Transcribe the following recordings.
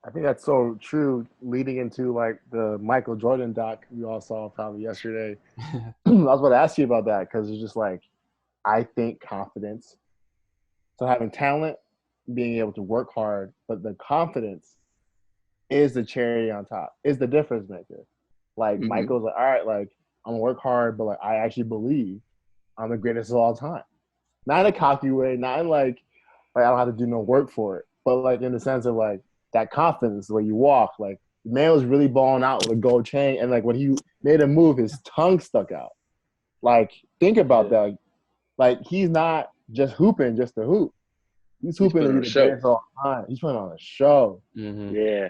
I think that's so true. Leading into like the Michael Jordan doc we all saw probably yesterday. I was about to ask you about that because it's just like I think confidence. So having talent, being able to work hard, but the confidence is the cherry on top, is the difference maker. Like Hmm. Michael's like, all right, like I'm gonna work hard, but like I actually believe I'm the greatest of all time. Not in a cocky way, not in like I don't have to do no work for it, but like in the sense of like that confidence where you walk. Like the man was really balling out with a gold chain, and like when he made a move, his tongue stuck out. Like think about Yeah, that. Like he's not just hooping just to hoop. He's he's hooping to putting be on a the show. greatest of all time. He's putting on a show. Hmm. Yeah.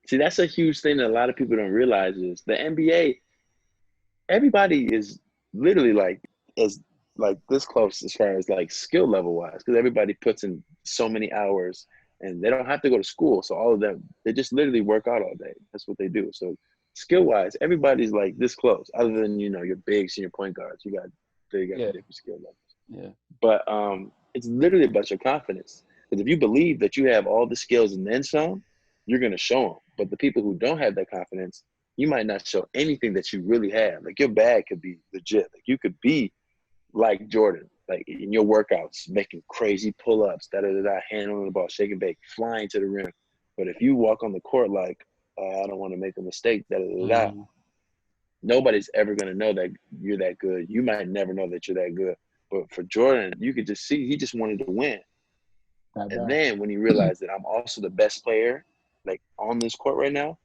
See, that's a huge thing that a lot of people don't realize is the NBA, everybody is literally like as like this close as far as like skill level wise, because everybody puts in so many hours and they don't have to go to school. So all of them, they just literally work out all day. That's what they do. So skill wise, everybody's like this close, other than your bigs and your point guards. They got the Yeah, different skill levels. yeah, But it's literally about your confidence. Because if you believe that you have all the skills and then some, you're gonna show them. But the people who don't have that confidence, you might not show anything that you really have. Like your bag could be legit. Like you could be like Jordan, like in your workouts, making crazy pull-ups, da da da da, handling the ball, shaking bake, flying to the rim. But if you walk on the court like, I don't want to make a mistake, da da da da, hmm, nobody's ever gonna know that you're that good. You might never know that you're that good. But for Jordan, you could just see he just wanted to win. That And bad. then when he realized that I'm also the best player, like on this court right now,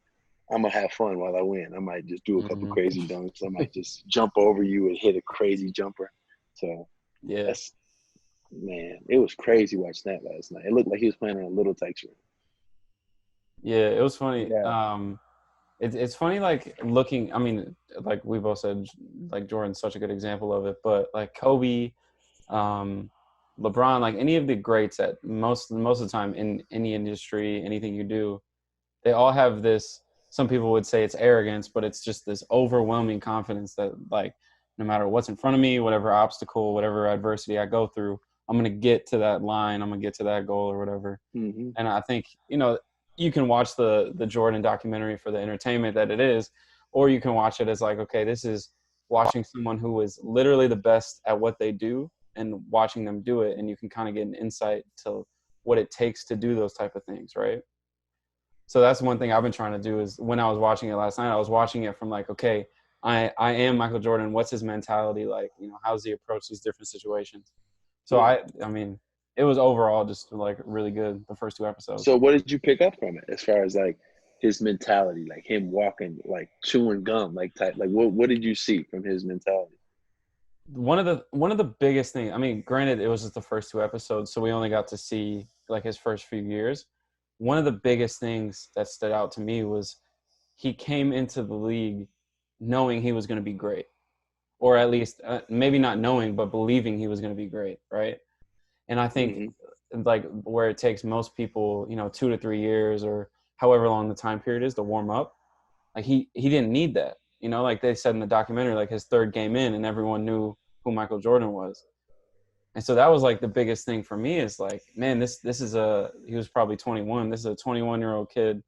I'm gonna have fun while I win. I might just do a couple hmm. crazy dunks. I might just jump over you and hit a crazy jumper. So Yeah, that's man, it was crazy watching that last night. It looked like he was playing on a little tight rim. yeah. It was funny. Yeah. It's funny, like looking. I mean, like we both said, like Jordan's such a good example of it. But like Kobe, um, LeBron, like any of the greats at most of the time in any industry, anything you do, they all have this. Some people would say it's arrogance, but it's just this overwhelming confidence that like no matter what's in front of me, whatever obstacle, whatever adversity I go through, I'm gonna get to that line. I'm gonna get to that goal or whatever. Mm-hmm. And I think you can watch the Jordan documentary for the entertainment that it is, or you can watch it as like, okay, this is watching someone who is literally the best at what they do and watching them do it, and you can kind of get an insight to what it takes to do those type of things, right? So that's one thing I've been trying to do is when I was watching it last night, I was watching it from like, okay, I am Michael Jordan. What's his mentality like? How's he approach these different situations? So Yeah. I mean, it was overall just like really good the first two episodes. So what did you pick up from it as far as like his mentality, like him walking, like chewing gum, like type, like what did you see from his mentality? One of the biggest things, I mean, granted it was just the first two episodes, so we only got to see like his first few years. One of the biggest things that stood out to me was he came into the league knowing he was going to be great, or at least maybe not knowing but believing he was going to be great, right? And I think Mm-hmm. like where it takes most people 2 to 3 years or however long the time period is to warm up, like he didn't need that. Like they said in the documentary, like his third game in and everyone knew who Michael Jordan was. And so that was like the biggest thing for me is like, man, this is he was probably 21. This is a 21-year-old kid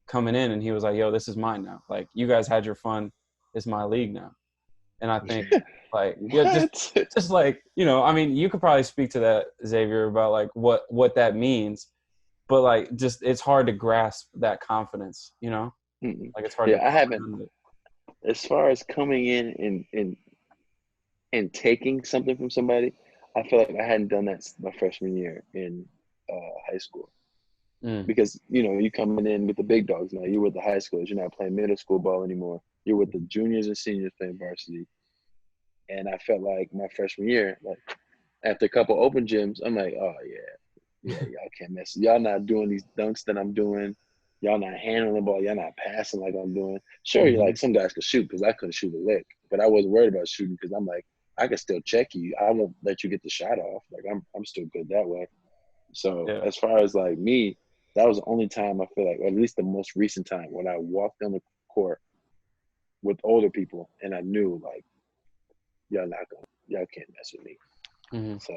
coming in and he was like, yo, this is mine now. Like you guys had your fun. It's my league now. And I think like, yeah, just What? just like, I mean, you could probably speak to that, Xavier, about like what that means, but like just it's hard to grasp that confidence. Mm-mm. Like it's hard to Yeah, I haven't. comprehend it. As far as coming in and taking something from somebody, I feel like I hadn't done that my freshman year in high school Mm, because you coming in with the big dogs now. You're with the high schools. You're not playing middle school ball anymore. You're with the juniors and seniors playing varsity. And I felt like my freshman year, like after a couple open gyms, I'm like, oh yeah, y'all can't mess. Y'all not doing these dunks that I'm doing. Y'all not handling the ball. Y'all not passing like I'm doing. Sure, you're hmm. like some guys could shoot because I couldn't shoot a lick, but I wasn't worried about shooting because I'm like I can still check you. I won't let you get the shot off. Like I'm still good that way. So Yeah. as far as like me, that was the only time I feel like, or at least the most recent time when I walked on the court with older people and I knew like y'all can't mess with me. Hmm. So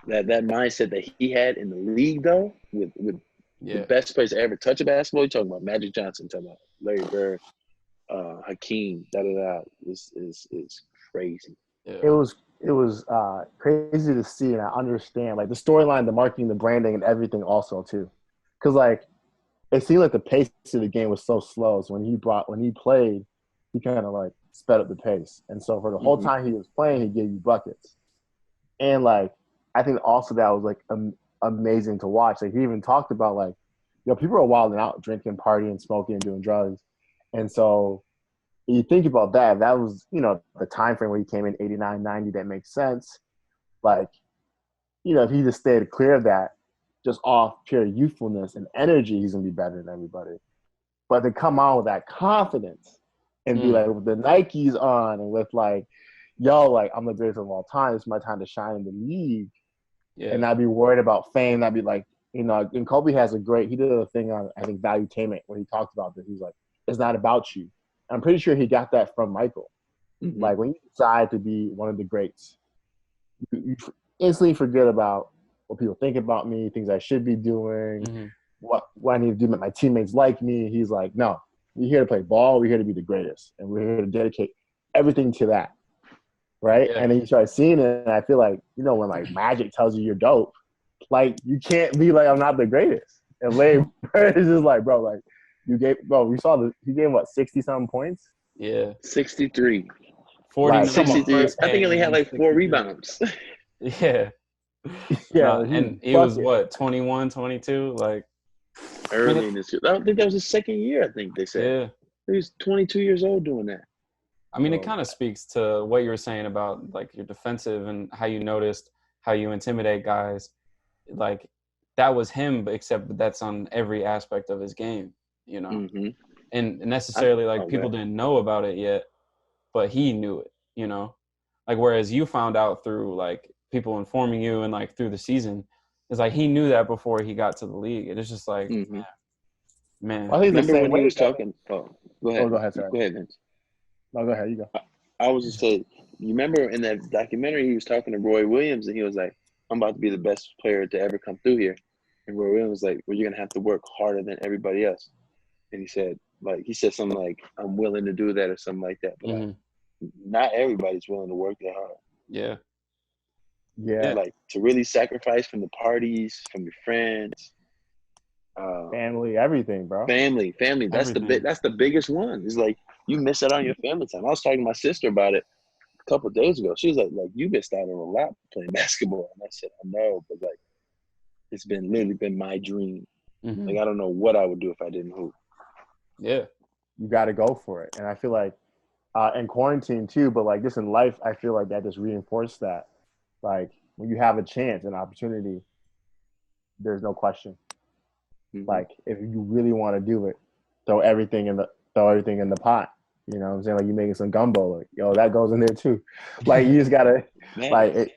that mindset that he had in the league though, with The Yeah. best players to ever touch a basketball. You're talking about Magic Johnson, talking about Larry Bird, Hakeem, is crazy. Yeah. It was crazy to see, and I understand like the storyline, the marketing, the branding, and everything also too, because like it seemed like the pace of the game was so slow. So when he played, he kind of like sped up the pace, and so for the whole time he was playing, he gave you buckets, and like I think also that was like amazing to watch. Like he even talked about like, people are wilding out, drinking, partying, smoking, and doing drugs, and so you think about that, that was, the time frame where he came in 89, 90, that makes sense. Like, if he just stayed clear of that, just off pure youthfulness and energy, he's going to be better than everybody. But to come out with that confidence and be like, with the Nikes on and with like, like, I'm the greatest of all time. It's my time to shine in the league. Yeah. And not be worried about fame, not be like, and Kobe has he did a thing on, I think, Valuetainment where he talked about this. He's like, it's not about you. I'm pretty sure he got that from Michael. Like when you decide to be one of the greats, you instantly forget about what people think about me, things I should be doing, what I need to do to make my teammates like me. He's like, no, we're here to play ball. We're here to be the greatest, and we're here to dedicate everything to that, right? Yeah. And then you start seeing it, and I feel like when like Magic tells you you're dope, like you can't be like I'm not the greatest. And Larry Bird is just like, bro, like. You gave he gave what 60-something points? Yeah. 63. 49. 63. I think he only had like 4 rebounds. Yeah. Yeah. And he was what, 21, 22? Like early in this year. I don't think that was his second year, I think they said. Yeah. He was 22 years old doing that. I mean, it kind of speaks to what you were saying about like your defensive and how you noticed how you intimidate guys. Like that was him, but except that's on every aspect of his game. And necessarily like people didn't know about it yet, but he knew it, like whereas you found out through like people informing you and like through the season, it's like he knew that before he got to the league. It's just like man. I think remember when he was talking? Oh, go ahead. Go ahead, sorry. Go ahead, Vince. No, go ahead. You go. I was just saying, you remember in that documentary he was talking to Roy Williams and he was like, I'm about to be the best player to ever come through here. And Roy Williams was like, well, you're going to have to work harder than everybody else. And he said something like, I'm willing to do that or something like that. But like, not everybody's willing to work that hard. Yeah. Like to really sacrifice from the parties, from your friends, family, everything, bro. Family. That's Everything. That's the biggest one. It's like you miss out on your family time. I was talking to my sister about it a couple of days ago. She was like, you missed out on a lot playing basketball. And I said, I know, but like, it's literally been my dream. Like I don't know what I would do if I didn't hoop. Yeah. You got to go for it. And I feel like in quarantine too, but like just in life, I feel like that just reinforced that. Like when you have a chance, an opportunity, there's no question. Like if you really want to do it, throw everything in the pot. You know what I'm saying? Like you making some gumbo, like, that goes in there too. Like you just gotta like it,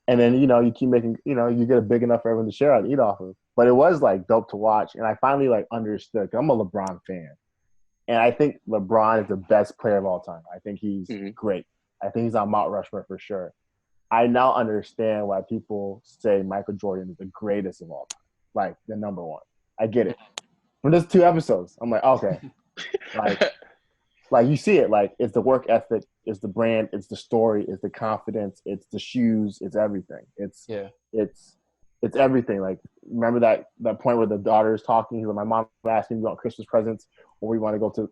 and then you keep making, you get a big enough for everyone to share and eat off of. But it was like dope to watch, and I finally like understood. 'Cause I'm a LeBron fan, and I think LeBron is the best player of all time. I think he's great. I think he's on Mount Rushmore for sure. I now understand why people say Michael Jordan is the greatest of all time, like the number one. I get it. From just 2 episodes, I'm like, okay, like you see it. Like it's the work ethic, it's the brand, it's the story, it's the confidence, it's the shoes, it's everything. It's everything. Like remember that point where the daughter is talking. He's like, my mom asked me about Christmas presents, or we want to go to.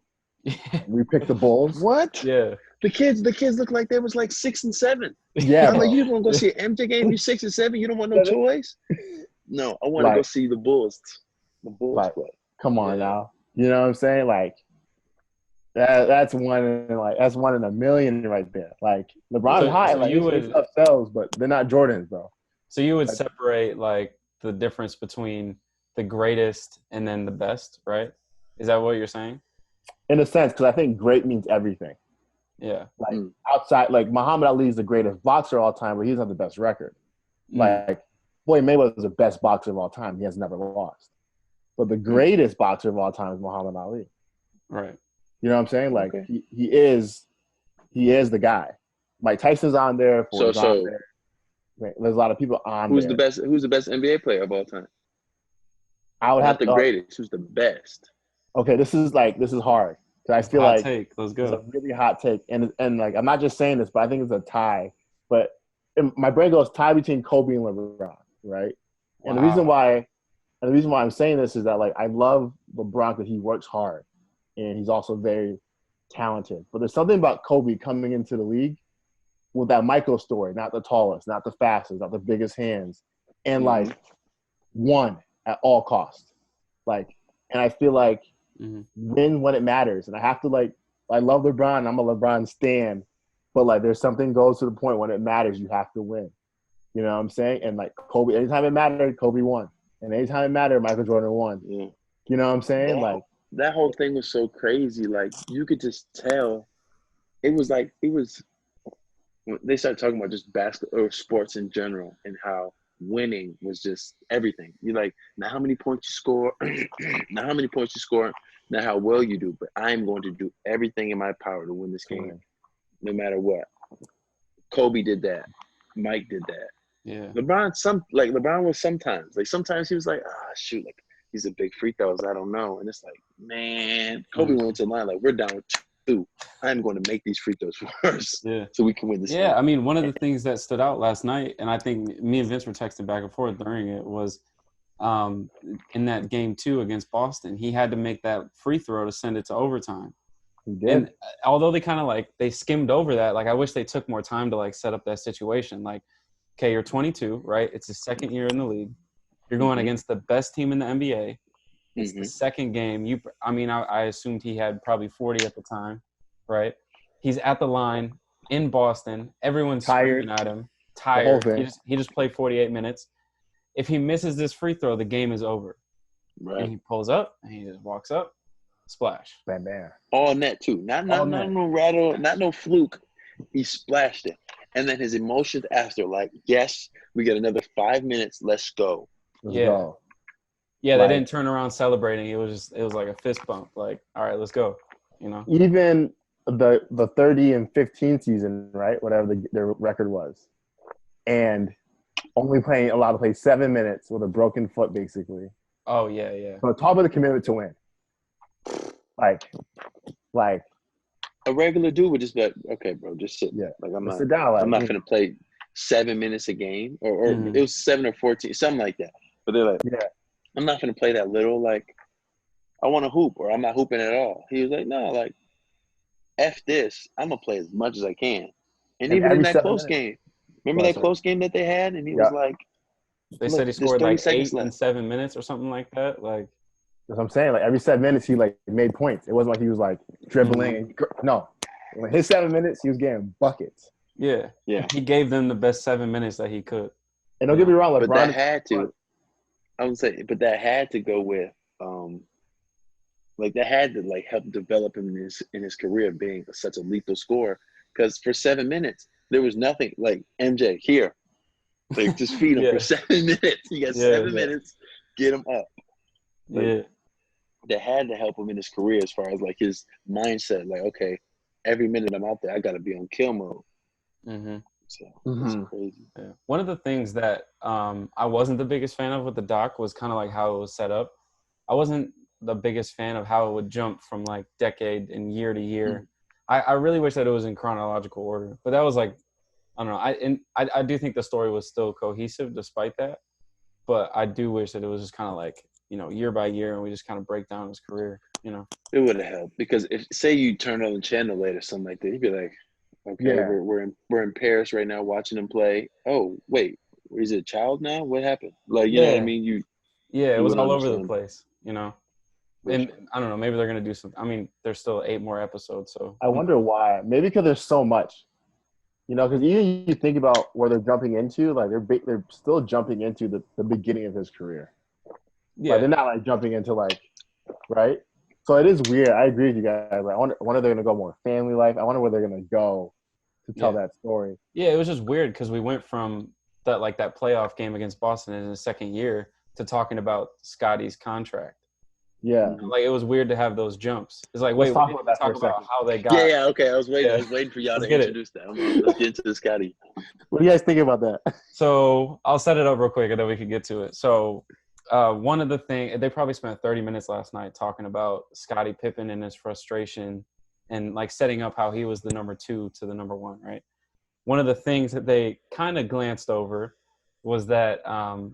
We picked the Bulls. What? Yeah. The kids look like they was like 6 and 7. Yeah, I'm like, you want to go see an MJ game? You 6 and 7. You don't want no toys? No, I want to go see the Bulls. The Bulls play. Come on now. You know what I'm saying? Like that's one in a million right there. Like LeBron's high. Like his stuff sells, but they're not Jordans, bro. So you would separate like the difference between the greatest and then the best, right? Is that what you're saying? In a sense, because I think great means everything. Yeah. Like outside, like Muhammad Ali is the greatest boxer of all time, but he doesn't have the best record. Like Floyd Mayweather is the best boxer of all time. He has never lost. But the greatest boxer of all time is Muhammad Ali. Right. You know what I'm saying? Like he is the guy. Mike Tyson's on there. Ford's on there. There's a lot of people on who's there. Who's the best NBA player of all time? I would Not have the to. greatest. Who's the best? Okay, this is hard. Cause I That's a feel hot like take. Let's it's a go. really hot take, and like I'm not just saying this, but I think it's a tie. But my brain goes tie between Kobe and LeBron, right? And Wow. the reason why I'm saying this is that like I love LeBron because he works hard, and he's also very talented. But there's something about Kobe coming into the league with that Michael story, not the tallest, not the fastest, not the biggest hands, and Mm-hmm. like won at all costs. Like, and I feel like win when it matters. And I have to like, I love LeBron. I'm a LeBron stan, but like, there's something goes to the point when it matters, you have to win. You know what I'm saying? And like Kobe, anytime it mattered, Kobe won, and anytime it mattered, Michael Jordan won. Yeah. You know what I'm saying? Like That whole thing was so crazy. Like you could just tell. It was when they started talking about just basketball or sports in general and how winning was just everything. You're like, now how many points you score, now how many points you score, now how well you do. But I'm going to do everything in my power to win this game, no matter what. Kobe did that. Mike did that. Yeah. LeBron was sometimes he was like, shoot, like these are big free throws. I don't know. And it's like, man, Kobe went to the line like we're down 2. I'm going to make these free throws first, so we can win this game. Yeah, I mean, one of the things that stood out last night, and I think me and Vince were texting back and forth during it, was in that game 2 against Boston, he had to make that free throw to send it to overtime. he did. And although they kind of like they skimmed over that, like I wish they took more time to like set up that situation. Like, okay, you're 22, right? It's the second year in the league. You're going against the best team in the NBA. It's the second game. I assumed he had probably 40 at the time, right? He's at the line in Boston. Everyone's Tired. screaming at him. The whole Tired. thing. He just played 48 minutes. If he misses this free throw, the game is over. Right. And he pulls up and he just walks up, splash. Man, man. All net too. Not no rattle, not no fluke. He splashed it. And then his emotions after, like, yes, we got another 5 minutes. Let's go. Let's go. Yeah, Like, they didn't turn around celebrating. It was like a fist bump. Like, all right, let's go. You know. Even the 30 and 15 season, right? Whatever their record was, and only allowed to play 7 minutes with a broken foot, basically. Oh yeah. So talk about the commitment to win. Like a regular dude would just be like, okay, bro, just sit. Yeah. Like I'm not sit down. Like, I'm not gonna play 7 minutes a game, or it was 7 or 14, something like that. But they're like, yeah, I'm not gonna play that little. Like, I want to hoop, or I'm not hooping at all. He was like, no, like, F this. I'm gonna play as much as I can. And even in that close game, remember that close game that they had, and he was like, they said he scored like 8 in 7 minutes or something like that. Like, that's what I'm saying. Like every 7 minutes, he like made points. It wasn't like he was like dribbling. No, when his 7 minutes, he was getting buckets. Yeah. He gave them the best 7 minutes that he could. And don't get me wrong, LeBron. But that had to. I would say, but that had to go with, like that had to like help develop him in his career of being such a lethal scorer. Because for 7 minutes, there was nothing like MJ here, like just feed him for 7 minutes. You got 7 minutes, get him up. Like, that had to help him in his career as far as like his mindset. Like, okay, every minute I'm out there, I got to be on kill mode. So it's crazy. Yeah. One of the things that I wasn't the biggest fan of with the doc was kind of like how it was set up. I wasn't the biggest fan of how it would jump from like decade and year to year. I really wish that it was in chronological order, but that was like, I don't know. I do think the story was still cohesive despite that, but I do wish that it was just kind of like, you know, year by year, and we just kind of break down his career, you know. It would have helped because if say you turn on the channel later, something like that, you'd be like, okay, we're in Paris right now watching him play. Oh wait, is it a child now? What happened? Like, you know what I mean? It was all over the place, you know. And I don't know, maybe they're gonna do something. I mean, there's still 8 more episodes, so I wonder why. Maybe because there's so much, you know. Because even you think about where they're jumping into, like they're still jumping into the beginning of his career. Yeah, like, they're not like jumping into like, right? So it is weird. I agree with you guys. I wonder if they're gonna go more family life. I wonder where they're gonna go to tell that story. Yeah, it was just weird because we went from that playoff game against Boston in his second year to talking about Scotty's contract. Yeah, like it was weird to have those jumps. It's like, wait, we didn't talk about how they got. Yeah, okay. I was waiting for y'all to introduce that. Let's get into the Scotty. What do you guys think about that? So I'll set it up real quick and then we can get to it. So one of the things they probably spent 30 minutes last night talking about Scottie Pippen and his frustration and like setting up how he was the number 2 to the number 1, right? One of the things that they kind of glanced over was that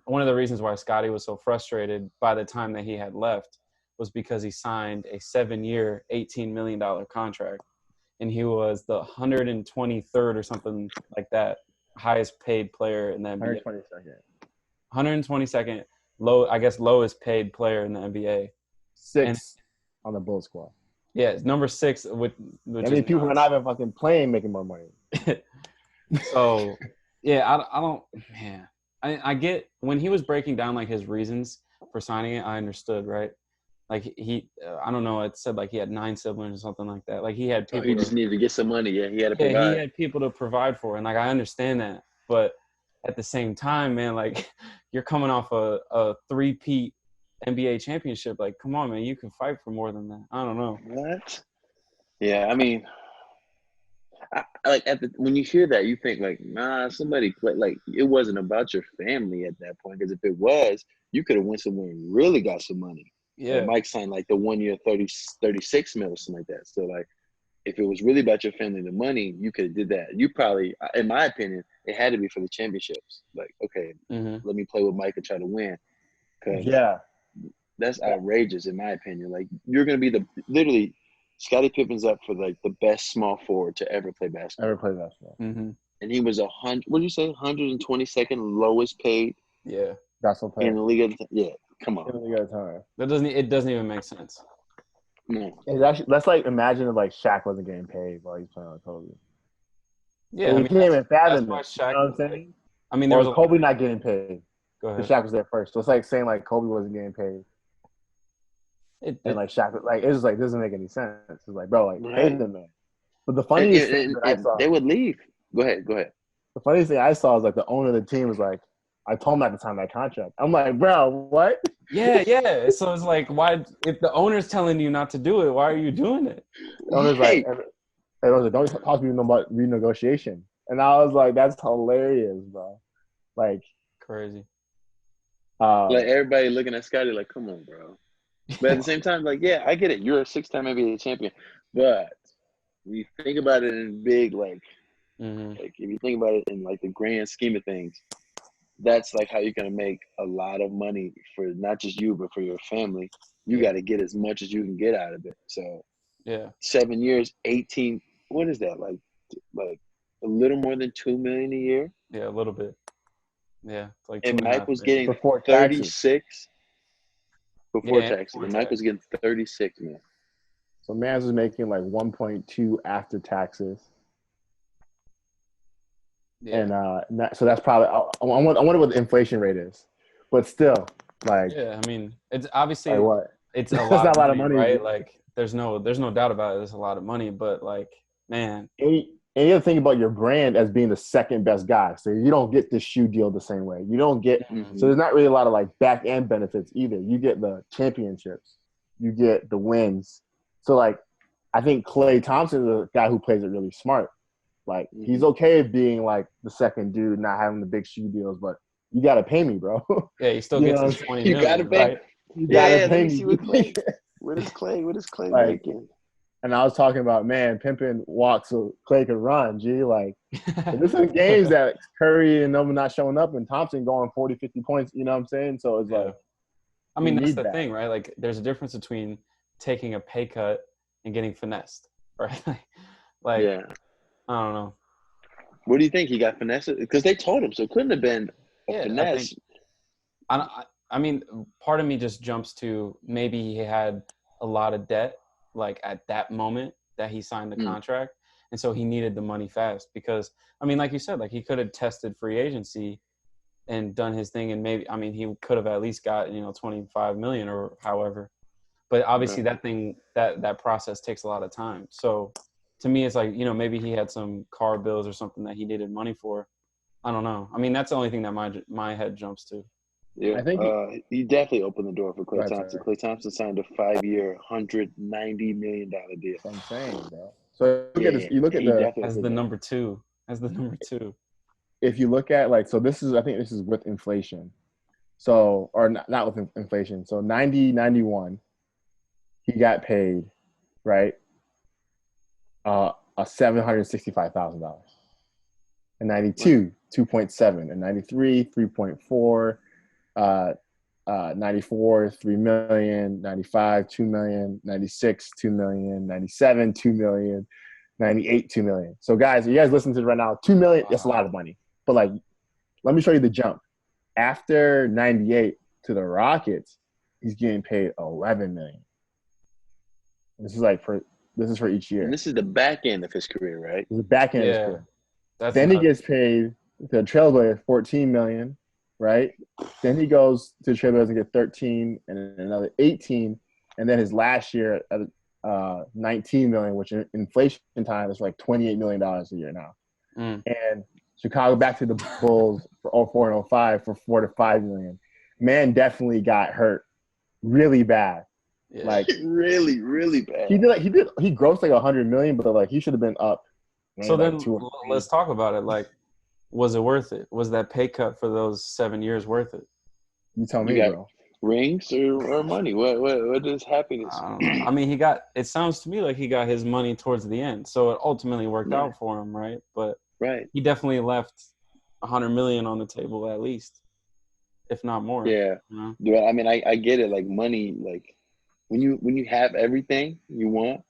one of the reasons why Scottie was so frustrated by the time that he had left was because he signed a 7-year, $18 million contract. And he was the 123rd or something like that, highest paid player in the NBA. 122nd, lowest paid player in the NBA. 6 on the Bulls squad. Yeah, it's number 6. Which I mean, people are not even fucking playing, making more money. So, yeah, I don't, man. I get when he was breaking down like his reasons for signing it, I understood, right? Like I don't know, it said like he had 9 siblings or something like that. Like he had people. He just needed to get some money. Yeah, he had to provide. He had people to provide for, and like I understand that, but at the same time, man, like you're coming off a 3-peat NBA championship. Like, come on, man, you can fight for more than that. I don't know. What? Yeah, I mean, when you hear that, you think like, nah, somebody played. Like it wasn't about your family at that point, because if it was, you could have went somewhere and really got some money. Yeah, like Mike signed like the 1 year 36 mil or something like that. So like, if it was really about your family and the money, you could have did that. You probably, in my opinion, it had to be for the championships. Like, okay, let me play with Mike and try to win. Cause that's outrageous in my opinion. Like you're gonna be literally. Scottie Pippen's up for like the best small forward to ever play basketball. Mm-hmm. And he was 100. What did you say? 122nd lowest paid. Yeah, basketball player in the league. Yeah, come on. In the league at the time. It doesn't even make sense. No. It's actually, let's like imagine if like Shaq wasn't getting paid while he's playing with Kobe. Yeah, I can't even fathom it. Shaq, you know what I'm saying? I mean, there was Kobe not getting paid. Go ahead. Shaq was there first. So it's like saying like Kobe wasn't getting paid. And like Shaq, like it's just like doesn't make any sense. It's like, bro, like pay them, man. But the funniest thing that I saw, they would leave. Go ahead. The funniest thing I saw is like the owner of the team was like, I told him at the time that contract. I'm like, bro, what? Yeah. So it's like, why? If the owner's telling you not to do it, why are you doing it? The owner's like, don't talk to me about renegotiation. And I was like, that's hilarious, bro. Like crazy. Like everybody looking at Scottie like, come on, bro. But at the same time, like, yeah, I get it. You're a 6-time NBA champion. But when you think about it in big, like if you think about it in like the grand scheme of things, that's like how you're gonna make a lot of money for not just you, but for your family. You got to get as much as you can get out of it. So 7 years, 18. What is that like a little more than $2 million a year? Yeah, a little bit. Yeah, it's like. And Mike was getting before 36 before taxes. Before and Mike was getting 36 million. So Mans was making like 1.2 after taxes. Yeah. And so that's probably I wonder what the inflation rate is, but still, like I mean, it's obviously like what? It's a lot, not of a lot money, of money, right? Like there's no doubt about it. It's a lot of money, but like, man, and you have to think about your brand as being the second best guy. So you don't get the shoe deal the same way. You don't get so there's not really a lot of like back end benefits either. You get the championships, you get the wins. So like, I think Klay Thompson is a guy who plays it really smart. Like he's okay being like the second dude, not having the big shoe deals, but you gotta pay me, bro. Yeah, he still gets his 20 million. You gotta pay. Right? You gotta pay me. What is Klay like, making? And I was talking about, man, Pimpin walks so Klay could run. G, like this is games that Curry and them not showing up, and Thompson going 40, 50 points. You know what I'm saying? So it's like, I mean, that's the thing, right? Like, there's a difference between taking a pay cut and getting finessed, right? Like, yeah. I don't know. What do you think? He got finessed? Because they told him, so it couldn't have been a finesse. I mean, part of me just jumps to maybe he had a lot of debt, like at that moment that he signed the contract. And so he needed the money fast because, I mean, like you said, like he could have tested free agency and done his thing. And maybe, I mean, he could have at least got, 25 million or however. But obviously that process takes a lot of time. So to me, it's like, maybe he had some car bills or something that he needed money for. I don't know. I mean, that's the only thing that my head jumps to. Yeah, I think he definitely opened the door for Klay Thompson. Klay Thompson signed a 5-year, $190 million deal. That's what I'm saying, bro. So you look at the number two. If you look at I think this is with inflation. So, or not with inflation. So 90, 91, he got paid, right? A $765,000. In 92, 2.7. In 93, 3.4. 94, 3 million. 95, 2 million. 96, 2 million. 97, 2 million. 98, 2 million. So, guys, you guys listen to it right now, 2 million, that's a lot of money. But, like, let me show you the jump. After 98 to the Rockets, he's getting paid 11 million. This is for each year. And this is the back end of his career, right? This is the back end of his career. Then nuts. he gets paid to Trailblazers 14 million, right? Then he goes to Trailblazers and get 13 and another 18, and then his last year at 19 million, which in inflation time is like $28 million a year now. And Chicago back to the Bulls for 04 and 05 for 4 to 5 million. Man definitely got hurt really bad. Yeah. Like really, really bad. He grossed like 100 million, but like he should have been up. So then let's talk about it. Like, was it worth it? Was that pay cut for those 7 years worth it? You tell me, bro. Rings or money? What is happiness? I don't know. I mean, it sounds to me like he got his money towards the end, so it ultimately worked out for him, right? But he definitely left 100 million on the table at least, if not more. Yeah. You know? Yeah. I mean, I get it. Like money, like when you have everything you want,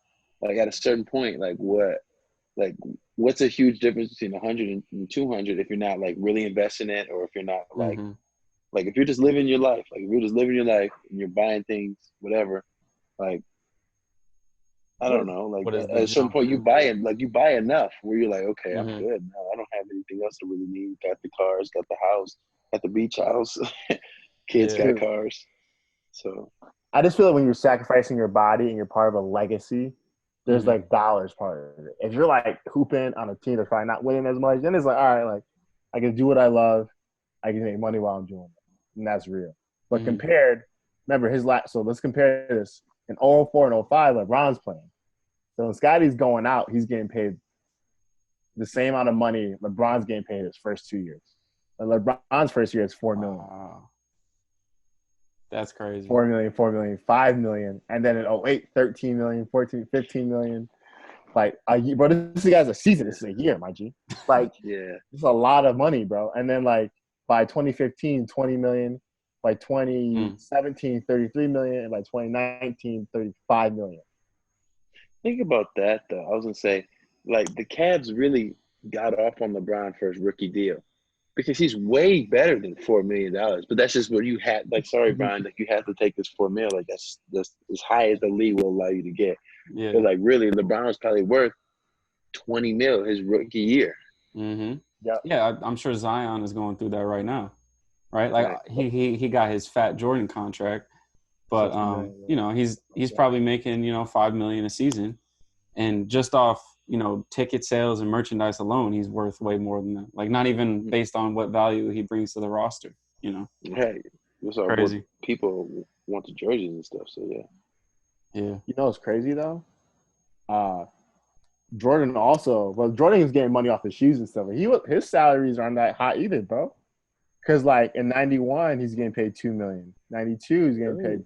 like at a certain point, what's a huge difference between 100 and 200 if you're not like really investing in it, or if you're not like like if you're just living your life, like if you're just living your life and you're buying things, whatever, like I don't know, like at a certain point you buy enough where you're like, okay, I'm good now. I don't have anything else to really need. Got the cars, got the house, got the beach house, kids got cars. So I just feel like when you're sacrificing your body and you're part of a legacy, there's like dollars part of it. If you're like hooping on a team that's probably not winning as much, then it's like, all right, like I can do what I love, I can make money while I'm doing it, and that's real. But remember his last. So let's compare this in 04 and 05. LeBron's playing. So when Scotty's going out, he's getting paid the same amount of money LeBron's getting paid his first 2 years. And LeBron's first year is $4 million. Wow. That's crazy. 4 million, 4 million, 5 million. And then in 08, 13 million, 14, 15 million. Like, bro, this guy's a season. This is a year, my G. Like, it's a lot of money, bro. And then, like, by 2015, 20 million. By 2017, 33 million. And by 2019, 35 million. Think about that, though. I was going to say, like, the Cavs really got off on LeBron for his rookie deal. Because he's way better than $4 million, but that's just what you had. Like, sorry, Brian, like you have to take this $4 million. Like that's as high as the league will allow you to get. Yeah. But like, really, LeBron was probably worth $20 million his rookie year. Yeah, I'm sure Zion is going through that right now, right? Like he got his fat Jordan contract, but you know he's probably making $5 million a season, and just off ticket sales and merchandise alone, he's worth way more than that. Like, not even based on what value he brings to the roster, Hey, that's crazy. People want the jerseys and stuff, so yeah. You know what's crazy, though? Jordan is getting money off his shoes and stuff. His salaries aren't that high either, bro. Because, like, in 91, he's getting paid $2 million. 92, he's getting paid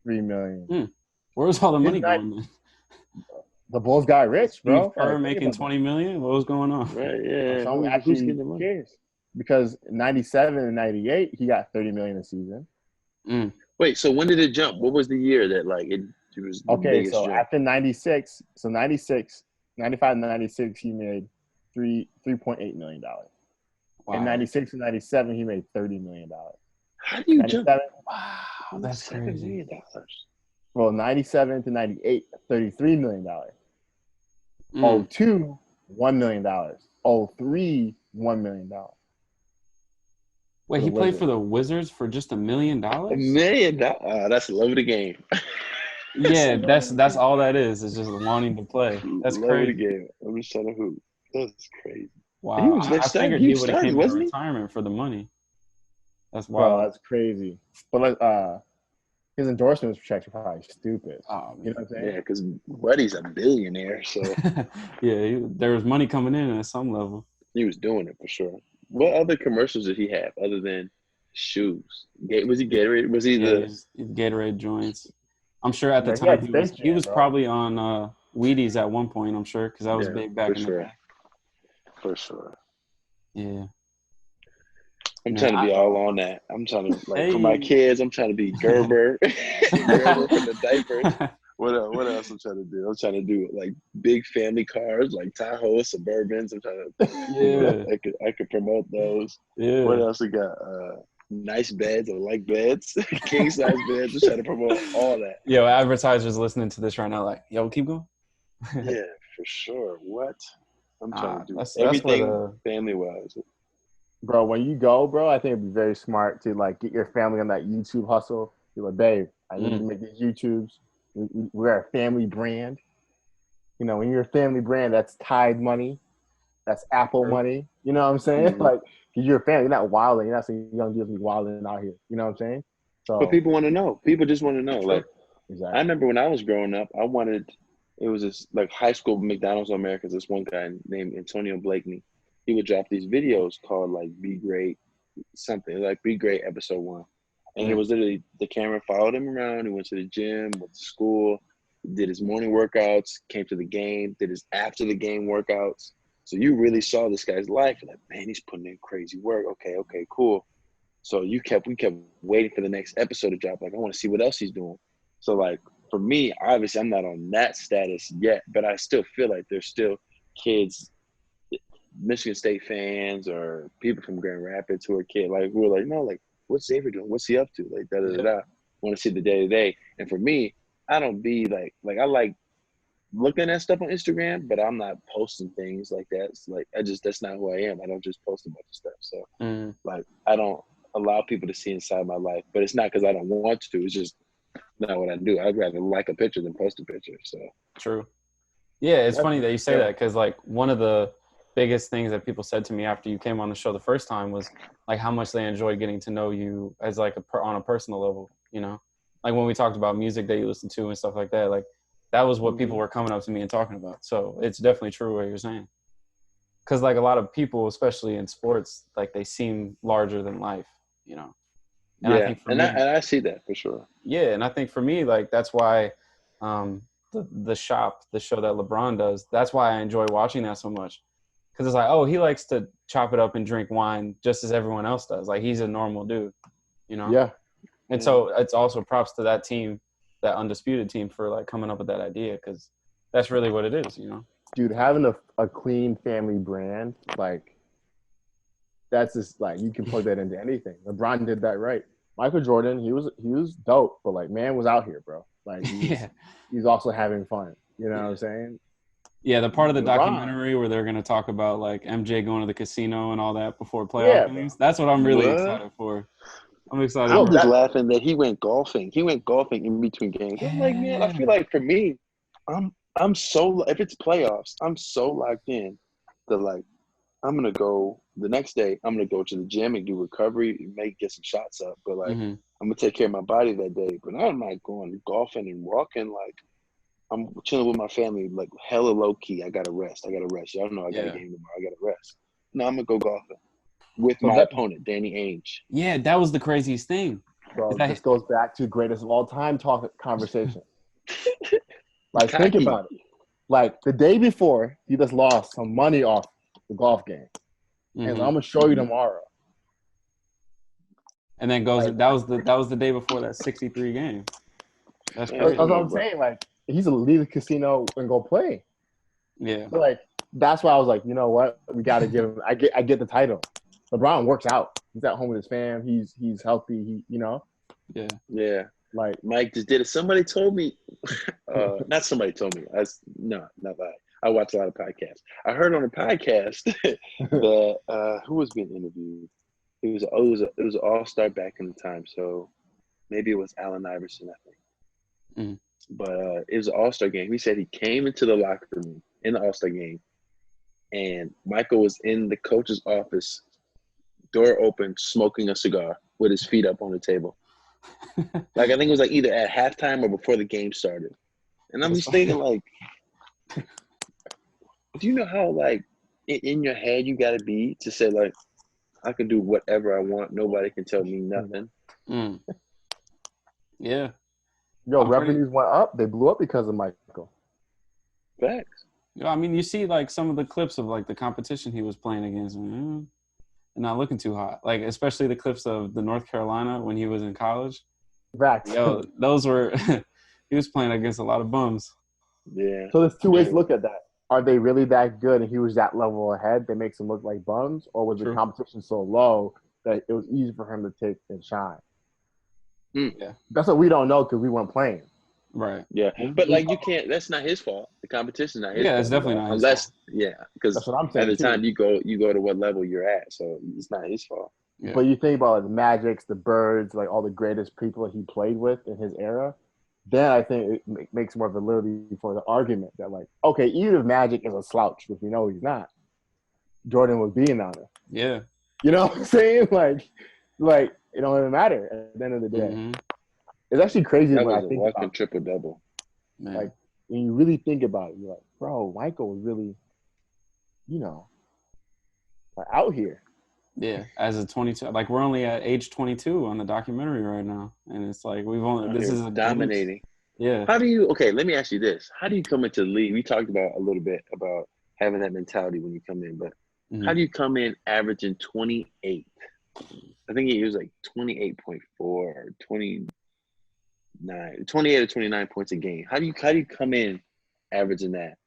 $3 million. Where's all the money going, man? The Bulls got rich, bro. Steve Kerr making $20 million? What was going on? Right, yeah. Who's getting the money? Because in 97 and 98, he got $30 million a season. Wait, so when did it jump? What was the year that like it was the biggest jump? After 96, 95 and 96, he made $3.8 million. Wow. In 96 and 97, he made $30 million. How do you jump? Wow, that's crazy. $7 million. Well, 97 to 98, $33 million. 02, $1 million. 03, $1 million. Wait, he played for the Wizards for just $1 million? $1 million? That's love of the game. Yeah, that's all that is. It's just wanting to play. That's love crazy. Of the game. I'm just trying to hoop. That's crazy. Wow. I figured he would have came to retirement for the money. That's wild. Bro, that's crazy. But his endorsements checks are probably stupid. Oh, you know what I'm saying? Yeah, because Buddy's a billionaire, so yeah, there was money coming in at some level. He was doing it for sure. What other commercials did he have other than Shoes. Was he Gatorade? Was he Yeah, the? he's Gatorade joints. I'm sure at the Man, he time had he was Space he Jam, was bro. probably on Wheaties at one point. I'm sure because that was Yeah, big back for in the day. sure. For sure. Yeah, I'm man. trying to be all on that. I'm trying to for my Hey. kids. I'm trying to be Gerber, Gerber for the diapers. What else? What else I'm trying to do? I'm trying to do like big family cars, like Tahoe, Suburbans. I'm trying to, Yeah, I could promote those. What yeah. else we got? Nice beds. I like beds, king size beds. I'm trying to promote all that. Yo, advertisers listening to this right now, like, yo, keep going. Yeah, for sure. What? I'm trying to do That's what everything family wise. Bro, when you go, bro, I think it'd be very smart to like get your family on that YouTube hustle. You're like, babe, I need you to make these YouTubes. We're a family brand. You know, when you're a family brand, that's Tide money, that's Apple money. You know what I'm saying? Mm-hmm. Like, because you're a family, you're not wilding. You're not saying young dudes be wilding out here. You know what I'm saying? So, But people want to know. People just want to know. Like, exactly. I remember when I was growing up, it was this like high school McDonald's on America. This one guy named Antonio Blakeney. He would drop these videos called like Be Great, something like Be Great Episode 1. And it was literally the camera followed him around. He went to the gym, went to school, did his morning workouts, came to the game, did his after the game workouts. So you really saw this guy's life. Like, man, he's putting in crazy work. Okay, cool. So we kept waiting for the next episode to drop. Like, I want to see what else he's doing. So like for me, obviously I'm not on that status yet, but I still feel like there's still kids, Michigan State fans or people from Grand Rapids who are like, no, like what's Xavier doing? What's he up to? Like da da da. Want to see the day to day. And for me, I don't be like I like looking at stuff on Instagram, but I'm not posting things like that. It's like that's not who I am. I don't just post a bunch of stuff. So like I don't allow people to see inside my life. But it's not because I don't want to. It's just not what I do. I'd rather like a picture than post a picture. So true. Yeah, it's funny that you say that because like one of the biggest things that people said to me after you came on the show the first time was like how much they enjoyed getting to know you as like on a personal level, you know, like when we talked about music that you listen to and stuff like that, like that was what people were coming up to me and talking about. So it's definitely true what you're saying. Because like a lot of people, especially in sports, like they seem larger than life, you know. And I think for me, I see that for sure. Yeah, and I think for me, like that's why the show that LeBron does, that's why I enjoy watching that so much. Because it's like, oh, he likes to chop it up and drink wine just as everyone else does. Like he's a normal dude, you know. Yeah. And so it's also props to that team, that undisputed team, for like coming up with that idea because that's really what it is, you know. Dude, having a clean family brand, like that's just like you can plug that into anything. LeBron did that right. Michael Jordan, he was dope, but like man was out here, bro. Like he's also having fun. You know what I'm saying? Yeah, the part of the documentary where they're going to talk about like MJ going to the casino and all that before playoff games. That's what I'm really excited for. I'm excited. I was laughing that he went golfing. He went golfing in between games. I'm like, man, I feel like for me, I'm so if it's playoffs, I'm so locked in that like I'm gonna go the next day. I'm gonna go to the gym and do recovery, get some shots up. But like I'm gonna take care of my body that day. But I'm not going golfing and walking. Like I'm chilling with my family, like hella low key. I gotta rest. Y'all know I got a game tomorrow. I gotta rest. No, I'm gonna go golfing with my opponent, Danny Ainge. Yeah, that was the craziest thing. Bro, this goes back to greatest of all time conversation. Like, think about it. Like, the day before, he just lost some money off the golf game. And I'm going to show you tomorrow. And then goes like, that was the day before that 63 game. That's crazy. That's what I'm saying. Like, he's going to leave the casino and go play. Yeah. So, like, that's why I was like, you know what? We got to give him – I get the title. LeBron works out. He's at home with his fam. He's healthy. Yeah. Yeah. Like Mike just did it. Somebody told me, not somebody told me. Not that. I watch a lot of podcasts. I heard on a podcast that who was being interviewed. It was an all-star back in the time. So maybe it was Allen Iverson, I think. But it was an all-star game. He said he came into the locker room in the all-star game, and Michael was in the coach's office, door open, smoking a cigar with his feet up on the table. Like I think it was like either at halftime or before the game started. And I'm just thinking like, do you know how like in your head you gotta be to say like, I can do whatever I want. Nobody can tell me nothing. Mm. Yeah. Yo, revenues went up. They blew up because of Michael. Facts. I mean, you see like some of the clips of like the competition he was playing against, and not looking too hot. Like especially the clips of the North Carolina when he was in college. Facts. Yo, those were he was playing against a lot of bums. Yeah. So there's two ways to look at that. Are they really that good and he was that level ahead that makes him look like bums? Or was the competition so low that it was easy for him to take and shine? Yeah. That's what we don't know because we weren't playing. Right. Yeah. But like you can't, that's not his fault. The competition's not his fault. Yeah, it's definitely not his fault. Yeah, because that's what I'm saying at the too. time you go to what level you're at. So it's not his fault. Yeah. But you think about like the Magics, the Birds, like all the greatest people he played with in his era, then I think it makes more validity for the argument that like, okay, even if Magic is a slouch, which we know he's not, Jordan was being on it. Yeah. You know what I'm saying? Like it don't even matter at the end of the day. Mm-hmm. It's actually crazy that when was I a think walking about triple double. Like when you really think about it, you're like, bro, Michael was really, like out here. Yeah, as a 22, like we're only at age 22 on the documentary right now, and it's like we've only this is dominating. Yeah. How do you? Okay, let me ask you this: how do you come into the league? We talked about a little bit about having that mentality when you come in, but how do you come in averaging 28? I think it was like 28.4 or 28 or 29 points a game. How do you come in averaging that?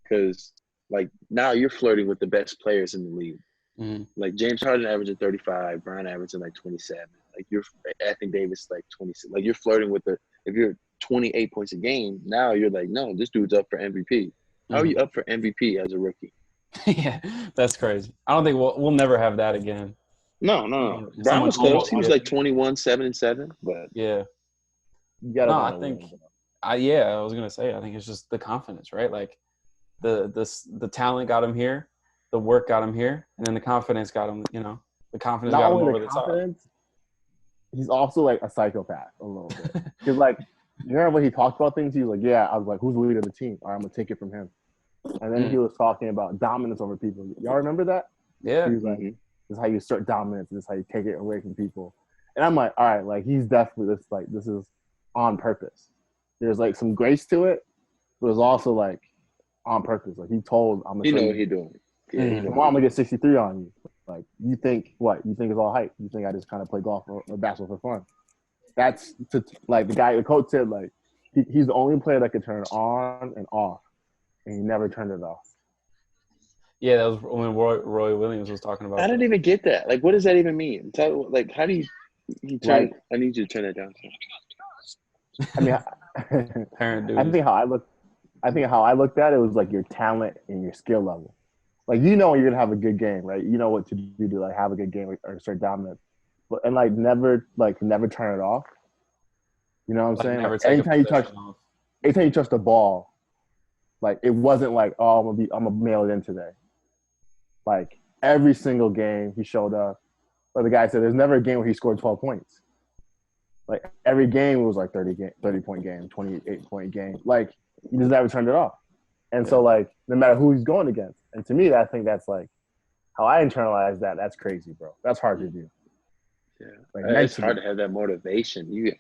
Because like now you're flirting with the best players in the league. Mm-hmm. Like James Harden averaging 35, Brian averaging like 27. Like you're Anthony Davis like 26. Like you're flirting with if you're 28 points a game, now you're like, no, this dude's up for MVP. How are you up for MVP as a rookie? Yeah, that's crazy. I don't think we'll never have that again. No. Brian was close. He was like 21, 7-7, but yeah. You gotta I think I was gonna say I think it's just the confidence, right? Like the talent got him here, the work got him here, and then the confidence got him, the confidence got him over the top. He's also like a psychopath a little bit. Because like, you remember when he talked about things, he was like, yeah, I was like, who's the leader of the team? All right, I'm gonna take it from him. And then he was talking about dominance over people. Y'all remember that? Yeah. He was like, this is how you assert dominance, this is how you take it away from people. And I'm like, all right, like he's definitely this is on purpose. There's like some grace to it, but it's also like on purpose. Like he told I'm gonna you know what he's doing. Yeah, tomorrow I'm gonna get 63 on you. Like you think what? You think it's all hype? You think I just kind of play golf or basketball for fun? That's like the coach said. Like he's the only player that could turn it on and off, and he never turned it off. Yeah, that was when Roy Williams was talking about. I don't even get that. Like, what does that even mean? Like, how do you turn? Like, I need you to turn that down. I mean, I think how I looked at it was like your talent and your skill level. Like when you're gonna have a good game, right? You know what to do to like have a good game or start dominant, but and never turn it off. You know what I'm saying? Like, anytime you touch the ball, like it wasn't like, oh, I'm gonna mail it in today. Like every single game he showed up. But the guy said there's never a game where he scored 12 points. Like every game was like 30 point game, 28 point game. Like he just never turned it off. And so like no matter who he's going against. And to me, I think that's like how I internalize that. That's crazy, bro. That's hard to do. Yeah, like, it's hard to have that motivation. You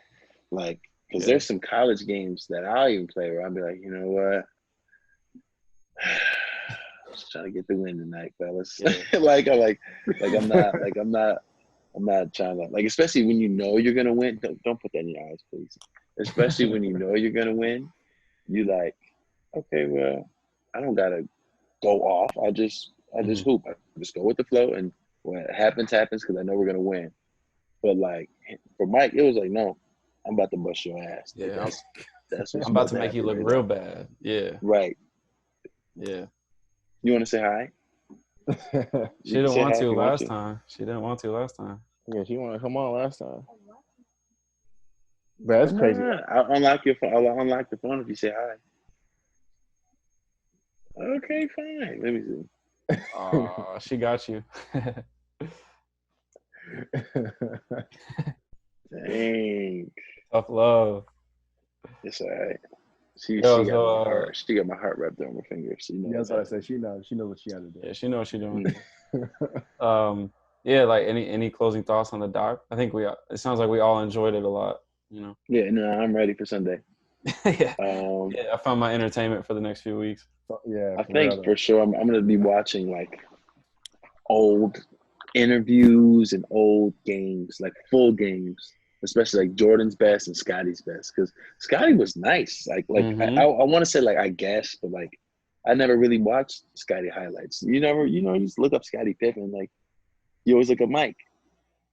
like because there's some college games that I'll even play where I'll be like, you know what, just trying to get the win tonight, fellas. I'm not trying to like, especially when you know you're gonna win. Don't put that in your eyes, please. Especially when you know you're gonna win, you like, okay, well, I don't gotta go off. I just hoop. I just go with the flow, and what happens because I know we're gonna win. But like for Mike, it was like, no, I'm about to bust your ass. Yeah, that's I'm about to make you look real bad. Yeah. Right. Yeah. You want to say hi? She didn't want to last time. Yeah, she wanted to come on last time. But that's crazy. I'll unlock your phone. I'll unlock the phone if you say hi. Okay, fine. Let me see. Oh, she got you. Dang. Tough love. It's all right. She got my heart. She got my heart wrapped around her finger. She knows. That's what I said. She knows what she had to do. Yeah, she knows what she's doing. Yeah, like any closing thoughts on the doc? I think it sounds like we all enjoyed it a lot, you know. Yeah, no, I'm ready for Sunday. Yeah. Um, Yeah, I found my entertainment for the next few weeks. Yeah, I for real think though. for sure I'm gonna be watching like old interviews and old games, like full games, especially like Jordan's best and Scotty's best, because Scotty was nice. Like I Mm-hmm. want to say like I guess, but like I never really watched Scotty highlights. You just look up Scotty Pippen, like you always look up Mike.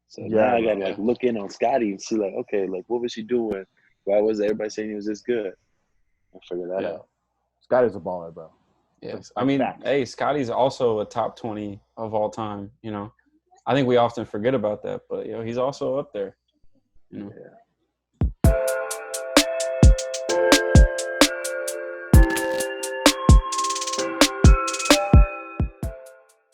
So now Yeah, I gotta like Yeah. look in on Scotty and see like, okay, like what was he doing? Why was everybody saying he was this good? I'll figure that Yeah. out. Scotty's a baller, bro. Yes. I Like mean, facts. hey, Scotty's also a top 20 of all time, you know. I think we often forget about that, but he's also up there, you know. Yeah.